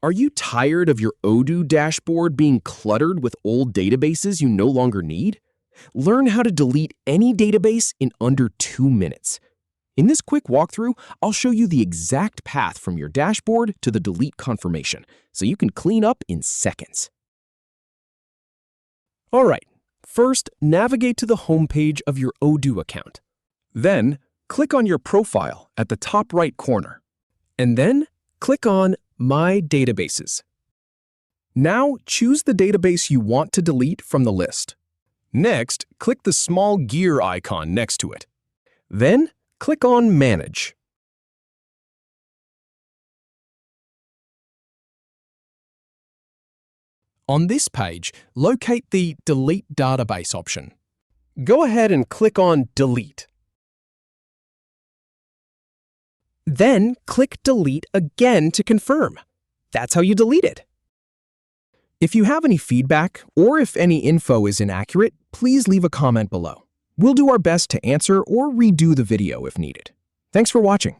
Are you tired of your Odoo dashboard being cluttered with old databases you no longer need? Learn how to delete any database in under 2 minutes. In this quick walkthrough, I'll show you the exact path from your dashboard to the delete confirmation, so you can clean up in seconds. All right, first navigate to the homepage of your Odoo account. Then, click on your profile at the top right corner. And then, click on My Databases. Now, choose the database you want to delete from the list. Next, click the small gear icon next to it. Then, click on Manage. On this page, locate the Delete Database option. Go ahead and click on Delete. Then click Delete again to confirm. That's how you delete it. If you have any feedback or if any info is inaccurate, please leave a comment below. We'll do our best to answer or redo the video if needed. Thanks for watching.